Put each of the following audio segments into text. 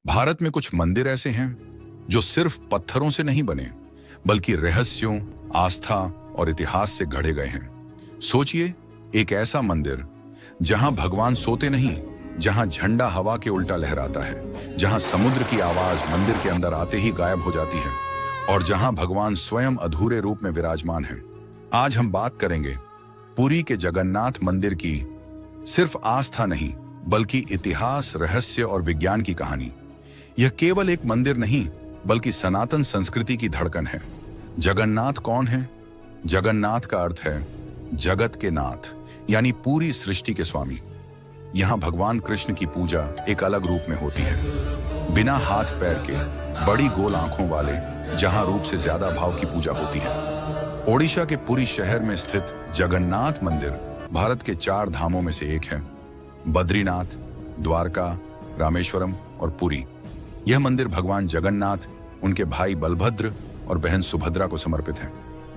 भारत में कुछ मंदिर ऐसे हैं जो सिर्फ पत्थरों से नहीं बने, बल्कि रहस्यों, आस्था और इतिहास से गढ़े गए हैं। सोचिए, एक ऐसा मंदिर जहां भगवान सोते नहीं, जहां झंडा हवा के उल्टा लहराता है, जहां समुद्र की आवाज मंदिर के अंदर आते ही गायब हो जाती है और जहां भगवान स्वयं अधूरे रूप में विराजमान हैं। आज हम बात करेंगे पुरी के जगन्नाथ मंदिर की। सिर्फ आस्था नहीं, बल्कि इतिहास, रहस्य और विज्ञान की कहानी। यह केवल एक मंदिर नहीं, बल्कि सनातन संस्कृति की धड़कन है। जगन्नाथ कौन है? जगन्नाथ का अर्थ है जगत के नाथ, यानी पूरी सृष्टि के स्वामी। यहाँ भगवान कृष्ण की पूजा एक अलग रूप में होती है, बिना हाथ पैर के, बड़ी गोल आंखों वाले, जहां रूप से ज्यादा भाव की पूजा होती है। ओडिशा के पुरी शहर में स्थित जगन्नाथ मंदिर भारत के 4 धामों में से एक है। बद्रीनाथ, द्वारका, रामेश्वरम और पुरी। यह मंदिर भगवान जगन्नाथ, उनके भाई बलभद्र और बहन सुभद्रा को समर्पित है।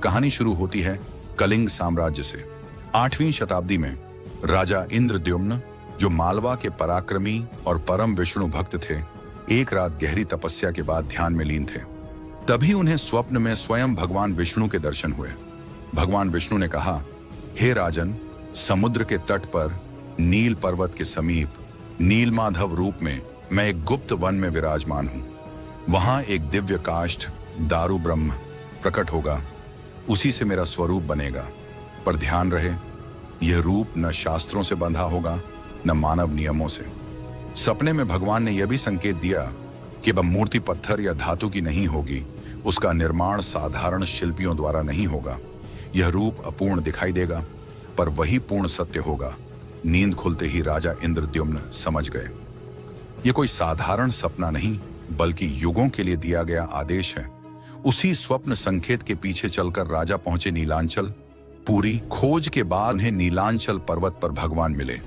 कहानी शुरू होती है कलिंग साम्राज्य से। 8वीं शताब्दी में राजा इंद्रद्युम्न, जो मालवा के पराक्रमी और परम विष्णु भक्त थे, एक रात गहरी तपस्या के बाद ध्यान में लीन थे। तभी उन्हें स्वप्न में स्वयं भगवान विष्णु के दर्शन हुए। भगवान विष्णु ने कहा, हे राजन, समुद्र के तट पर नील पर्वत के समीप नीलमाधव रूप में मैं एक गुप्त वन में विराजमान हूं। वहां एक दिव्य काष्ठ दारू ब्रह्म प्रकट होगा, उसी से मेरा स्वरूप बनेगा। पर ध्यान रहे, यह रूप न शास्त्रों से बंधा होगा, न मानव नियमों से। सपने में भगवान ने यह भी संकेत दिया कि वह मूर्ति पत्थर या धातु की नहीं होगी, उसका निर्माण साधारण शिल्पियों द्वारा नहीं होगा। यह रूप अपूर्ण दिखाई देगा, पर वही पूर्ण सत्य होगा। नींद खुलते ही राजा इंद्रद्युम्न समझ गए, यह कोई साधारण सपना नहीं, बल्कि युगों के लिए दिया गया आदेश है। उसी स्वप्न संकेत के पीछे चलकर राजा पहुंचे नीलांचल। पूरी खोज के बाद उन्हें नीलांचल पर्वत पर भगवान मिले,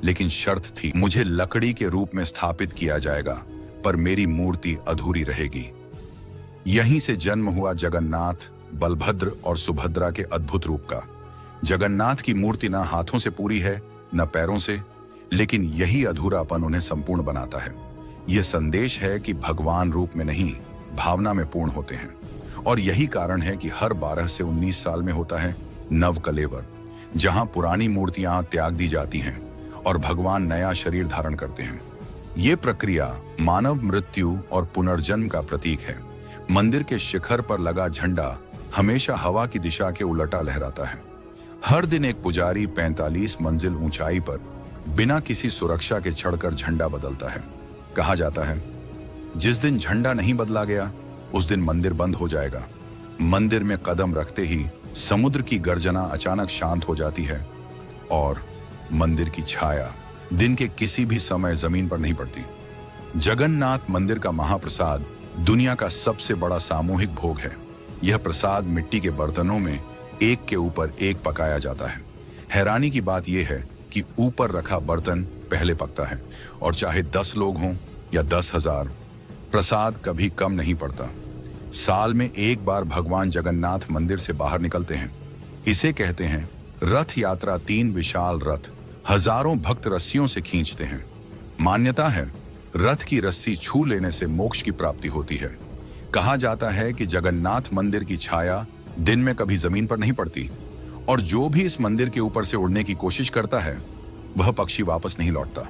लेकिन शर्त थी, मुझे लकड़ी के रूप में स्थापित किया जाएगा, पर मेरी मूर्ति अधूरी रहेगी। यहीं से जन्म हुआ जगन्नाथ, बलभद्र और सुभद्रा के अद्भुत रूप का। जगन्नाथ की मूर्ति न हाथों से पूरी है, न पैरों से, लेकिन यही अधूरापन उन्हें संपूर्ण बनाता है। यह संदेश है कि भगवान रूप में नहीं, भावना में पूर्ण होते हैं। और यही कारण है कि हर 12 से 19 साल में होता है नव कलेवर, जहां पुरानी मूर्तियां त्याग दी जाती हैं और भगवान नया शरीर धारण करते हैं। ये प्रक्रिया मानव मृत्यु और पुनर्जन्म का प्रतीक है। मंदिर के शिखर पर लगा झंडा हमेशा हवा की दिशा के उलटा लहराता है। हर दिन एक पुजारी 45 मंजिल ऊंचाई पर बिना किसी सुरक्षा के चढ़कर झंडा बदलता है। कहा जाता है, जिस दिन झंडा नहीं बदला गया, उस दिन मंदिर बंद हो जाएगा। मंदिर में कदम रखते ही समुद्र की गर्जना अचानक शांत हो जाती है और मंदिर की छाया दिन के किसी भी समय जमीन पर नहीं पड़ती। जगन्नाथ मंदिर का महाप्रसाद दुनिया का सबसे बड़ा सामूहिक भोग है। यह प्रसाद मिट्टी के बर्तनों में एक के ऊपर एक पकाया जाता है। हैरानी की बात यह है कि ऊपर रखा बर्तन पहले पकता है, और चाहे 10 लोग हों या 10,000, प्रसाद कभी कम नहीं पड़ता। साल में एक बार भगवान जगन्नाथ मंदिर से बाहर निकलते हैं। इसे कहते हैं रथ यात्रा। 3 विशाल रथ हजारों भक्त रस्सियों से खींचते हैं। मान्यता है, रथ की रस्सी छू लेने से मोक्ष की प्राप्ति होती है। कहा जाता है कि जगन्नाथ मंदिर की छाया दिन में कभी जमीन पर नहीं पड़ती, और जो भी इस मंदिर के ऊपर से उड़ने की कोशिश करता है, वह पक्षी वापस नहीं लौटता।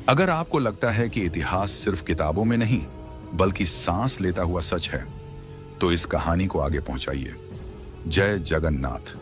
अगर आपको लगता है कि इतिहास सिर्फ किताबों में नहीं, बल्कि सांस लेता हुआ सच है, तो इस कहानी को आगे पहुंचाइए। जय जगन्नाथ।